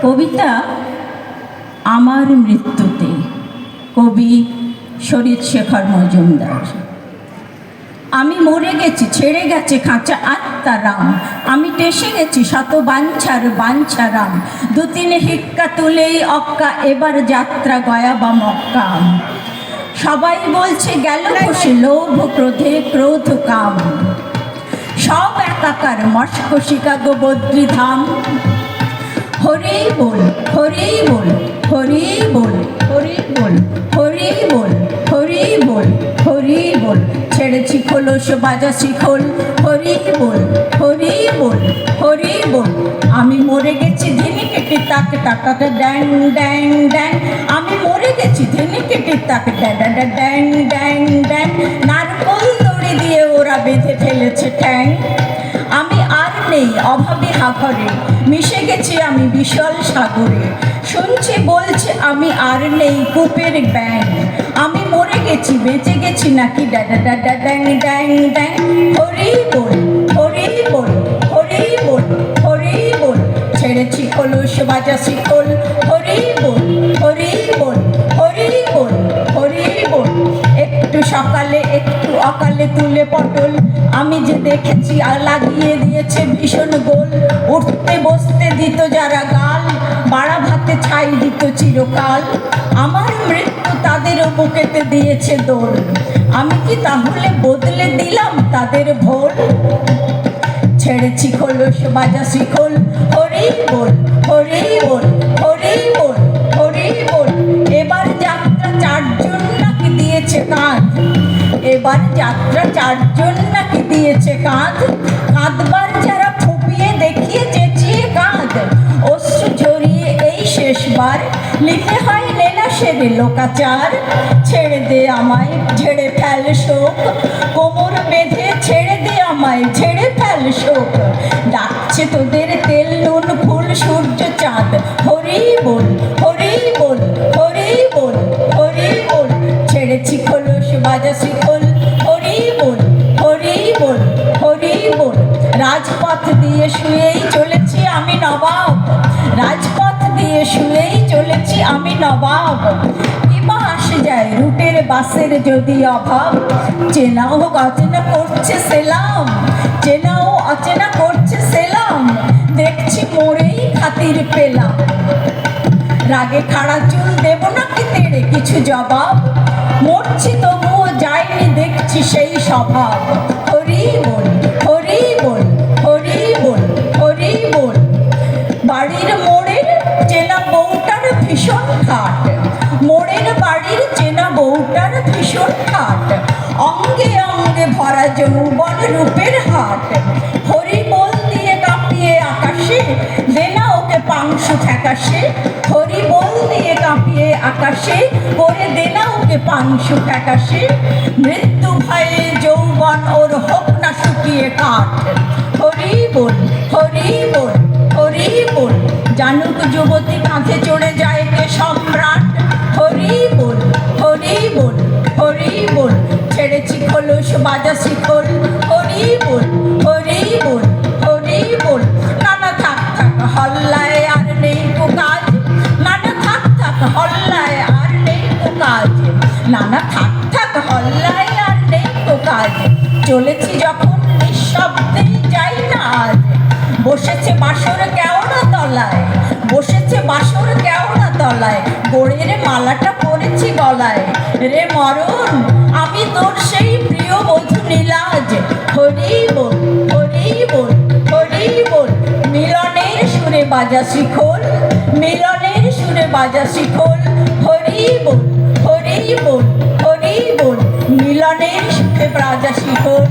কবিতা আমার মৃত্যুতে, কবি শরীর শেখর মজুমদার। আমি মরে গেছি, ছেড়ে গেছে খাঁচা আত্মারাম, আমি টেসে গেছি শত বাঞ্ছার বাঞ্ছারাম, দু তিনে হিক্কা তুলেই অক্কা, এবার যাত্রা গয়া বা মক্কা। সবাই বলছে গেল বসে লোভ ক্রোধে ক্রোধ কাম, সব একাকার মস্কো শিকাগো বদ্রীধাম। হরি বল হরি বল হরি বল হরি বল হরি বল হরি বল হরি বল, ছেড়েছি খোলস বাজা শিখল, হরি বল হরি বল হরি বল। আমি মরে গেছি ধিনি কেটে তাক টাকাতে ড্যাং ড্যাং ড্যাং, আমি মরে গেছি ধিনি কেটে তাক ড্যাং ড্যাং ড্যাং, নারকল দড়ি দিয়ে ওরা বেঁধে ফেলেছে ঠ্যাং। আমি আর নেই অভাবী হাঘরে, মিশে গেছি আমি বিশাল সাগরে, শুনছি বলছে আমি আর নেই কূপের ব্যাং। আমি মরে গেছি বেঁচে গেছি নাকি ড্যাং ড্যাং ড্যাং, হরি বল হরি বল হরি বল হরি বল, ছেড়েছি খোলস বাজা শিখল, হরি বল হরি বল হরি বল হরি বল। একটু সকালে একটু অকালে তুলে পটল, আমি যে দেখেছি আর লাগিয়ে দিয়েছে ভীষণ গোল। উঠতে বসতে দিত যারা গাল, বাড়া ভাতে ছাই দিত চিরকাল, আমার মৃত্যু তাদেরও বুকেতে দিয়েছে দোল। আমি কি তাহলে বদলে দিলাম তাদের ভোল? ছেড়েছি খোলস বাজা শিখল, হরি বল হরি বল হরি বল হরি বল। এবার যাত্রা চারজন নাকি দিয়েছে কাঁধ, এবার যাত্রা চারজন নাকি দিয়েছে কাঁধ, কাঁদবার যারা ফুপিয়ে দেখিয়ে চেঁচিয়ে কাঁধ, অশ্রু ঝরিয়ে এই শেষবার লিখে হয় নেনা সেরে লোকাচার। ছেড়ে দে আমায় ঝেড়ে ফেল শোক, কোমর বেঁধে ছেড়ে দে আমায় ঝেড়ে ফেল শোক, ডাকছে তোদের তেল নুন ফুল সূর্য চাঁদ, হরি বল হরি বল হরি বল হরি বল। ছেড়েছি খোলস বাজা শিখল, হরি বল হরি বল হরি বল। রাজপথ দিয়ে শুয়েই চলেছি আমি নবাব, রাজপথ দিয়ে শুয়েই চলেছি আমি নবাব। কিবা আসে যায় রুটের বাসের যদি অভাব, চেনাও অচেনা করছে সেলাম, চেনাও অচেনা করছে সেলাম, দেখছি মোড়েই খাতির পেলাম। রাগে খাড়া চুল দেব নাকি তেড়ে কিছু জবাব, মরছি তবুও যায়নি দেখছি সেই স্বভাব, হরি বল হরি বল হরি বল হরি বল। বাড়ির মোড়ের চেনা বউটার ভীষণ ঠাট, মোড়ের বাড়ির চেনা বউটার ভীষণ ঠাট, অঙ্গে অঙ্গে ভরা যৌবন রূপের হাট, হরি বল দিয়ে কাঁপিয়ে আকাশে দেনা ওকে পাংশু ঠেকাশে, হরি বল দিয়ে কাঁপিয়ে আকাশে করে দেনা ওকে পাংশু ঠেকাশে। মৃত্যু ভয়ে যৌবন ওর হোক না শুকিয়ে কাঠ, হরি বল হরি বল হরি বল। জানুক যুবতী কাঁধে চড়ে যায় কে সম্রাট, হরি বল হরি বল হরি বল। ছেড়েছি খোলস বাজা শিখল, হরি বল হরি বল হরি বল। নানা থাক থাক হল্লায় আর নেই কো কাজ, নানা থাক থাক হল্লায় আর নেই কো কাজ, নানা থাক থাক হল্লায় আর নেই কো কাজ। চলেছি যখন নিঃশব্দেই যাই না আজ, বসেছে বাসর কেওড়া তলায়, বসেছে বাসর কেওড়া তলায়, গোড়ের মালাটা পরেছি গলায়। রে মরণ আমি তোর সেই প্রিয় বধূ নীলাজ, হরি বল হরি বল হরি বল। মিলনের সুরে বাজা শিখল, মিলনের সুরে বাজা শিখল, হরি বল হরি বল হরি বল। মিলনের সুরে বাজা শিখল।